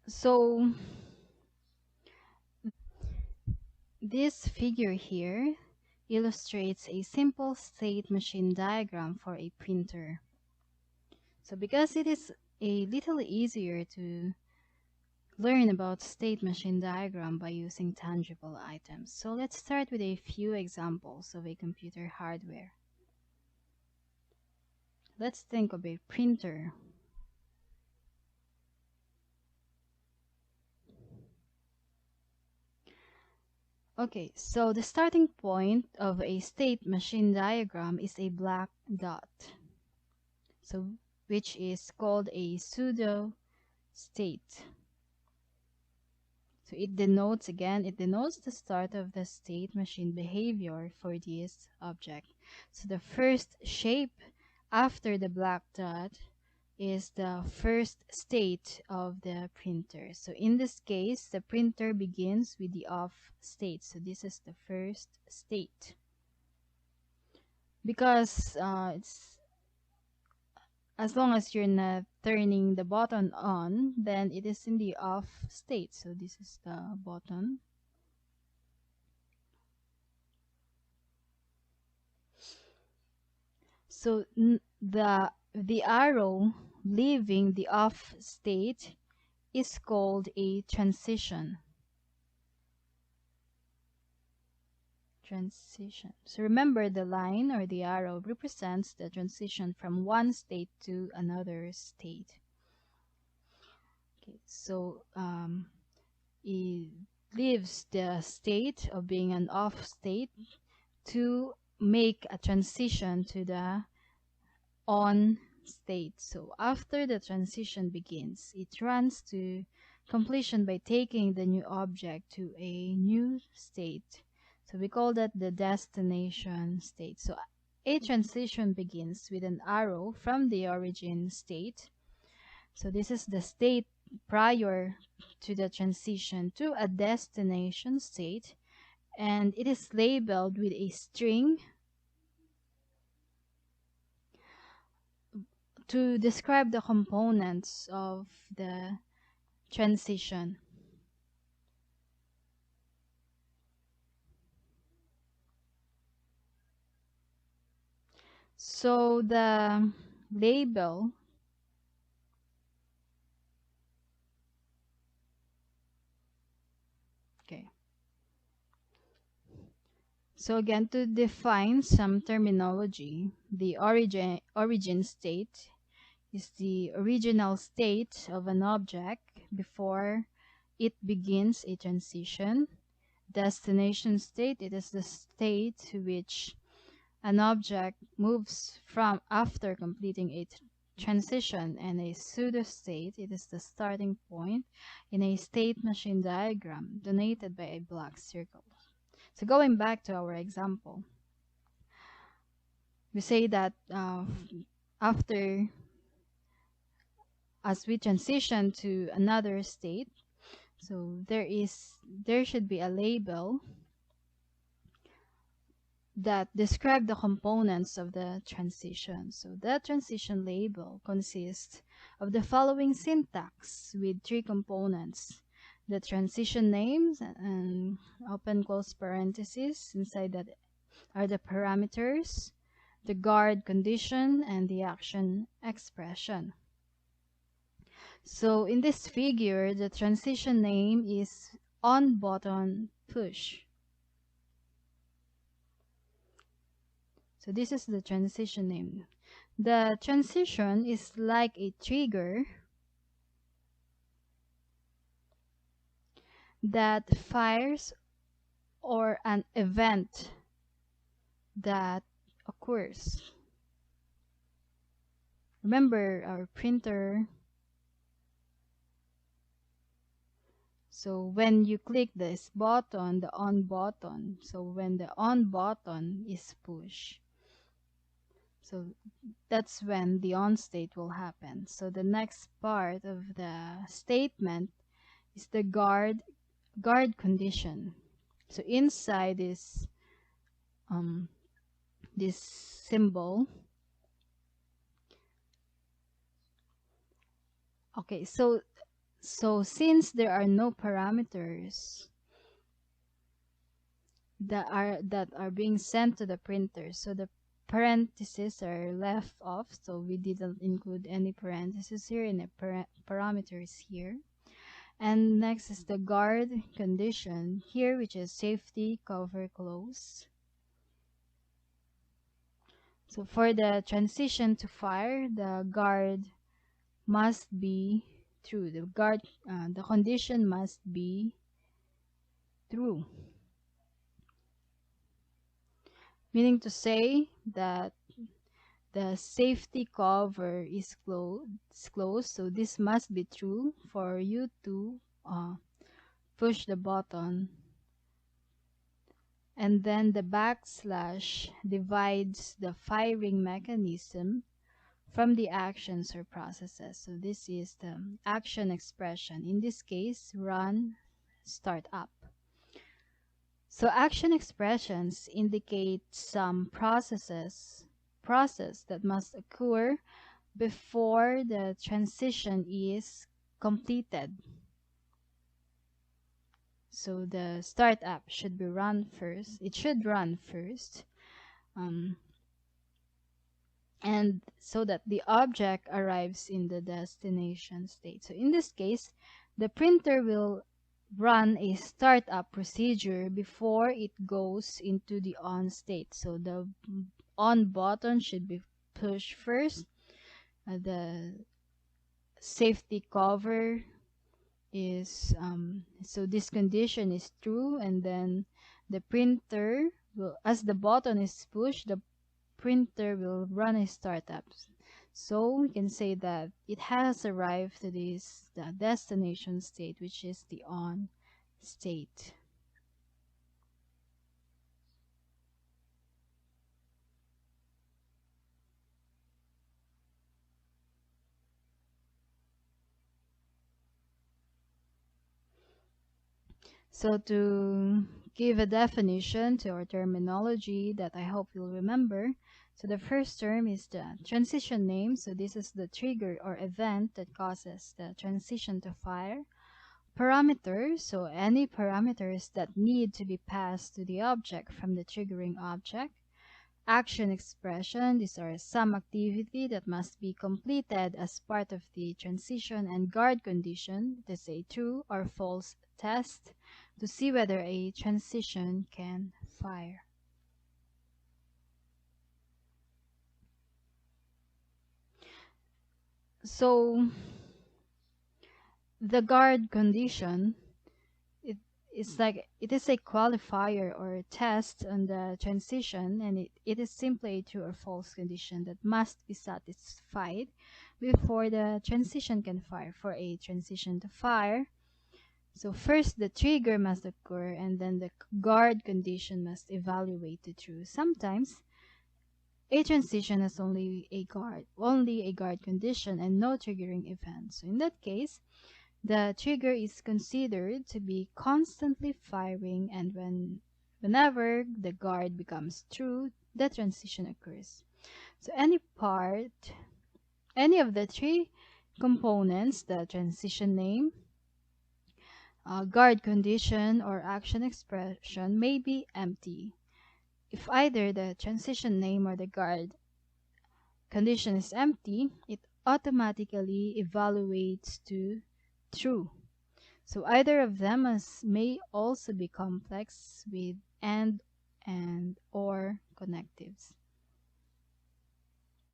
So this figure here illustrates a simple state machine diagram for a printer. So because it is a little easier to learn about state machine diagram by using tangible items. So let's start with a few examples of a computer hardware. Let's think of a printer. Okay, so the starting point of a state machine diagram is a black dot, so which is called a pseudo state. So it denotes the start of the state machine behavior for this object. So the first shape after the black dot is the first state of the printer. So in this case, the printer begins with the off state. So this is the first state. Because it's as long as you're not turning the button on, then it is in the off state. So this is the button. So the arrow leaving the off state is called a transition. Transition. So remember, the line or the arrow represents the transition from one state to another state. Okay, so it leaves the state of being an off state to make a transition to the on state. So after the transition begins, it runs to completion by taking the new object to a new state. So we call that the destination state. So a transition begins with an arrow from the origin state. So this is the state prior to the transition to a destination state, and it is labeled with a string to describe the components of the transition. So the label, okay. So again, to define some terminology, the origin state is the original state of an object before it begins a transition. Destination state, it is the state to which an object moves from after completing a transition, and a pseudostate, it is the starting point in a state machine diagram denoted by a black circle. So going back to our example, we say that after as we transition to another state, so there should be a label that describe the components of the transition. So the transition label consists of the following syntax with three components: the transition names and open close parentheses. Inside that are the parameters, the guard condition, and the action expression. So in this figure, the transition name is on button push. So this is the transition name. The transition is like a trigger that fires or an event that occurs. Remember our printer. So when you click this button, the on button, so when the on button is pushed, so that's when the on state will happen. So the next part of the statement is the guard condition. So inside this symbol, okay, so So since there are no parameters that are being sent to the printer, so the parentheses are left off, so we didn't include any parentheses here and parameters here. And next is the guard condition here, which is safety, cover, close. So for the transition to fire, the guard must be true. The condition must be true. Meaning to say that the safety cover is closed, so this must be true for you to push the button. And then the backslash divides the firing mechanism from the actions or processes. So this is the action expression. In this case, run, start up. So action expressions indicate some process that must occur before the transition is completed. So the startup should be run first. It should run first. And so that the object arrives in the destination state. So in this case, the printer will run a startup procedure before it goes into the on state. So the on button should be pushed first. The safety cover is so this condition is true, and then the printer will, as the button is pushed, the printer will run a startup. So we can say that it has arrived to the destination state, which is the on state. So to give a definition to our terminology that I hope you'll remember, so the first term is the transition name. So this is the trigger or event that causes the transition to fire. Parameters, so any parameters that need to be passed to the object from the triggering object. Action expression, these are some activity that must be completed as part of the transition. And guard condition, it is a true or false test to see whether a transition can fire. So the guard condition, it's like it is a qualifier or a test on the transition, and it is simply a true or false condition that must be satisfied before the transition can fire. For a transition to fire, so first the trigger must occur, and then the guard condition must evaluate to true. Sometimes a transition has only a guard condition and no triggering event. So in that case, the trigger is considered to be constantly firing, and whenever the guard becomes true, the transition occurs. So any of the three components, the transition name, guard condition, or action expression, may be empty. If either the transition name or the guard condition is empty, it automatically evaluates to true. So either of them may also be complex with and or connectives.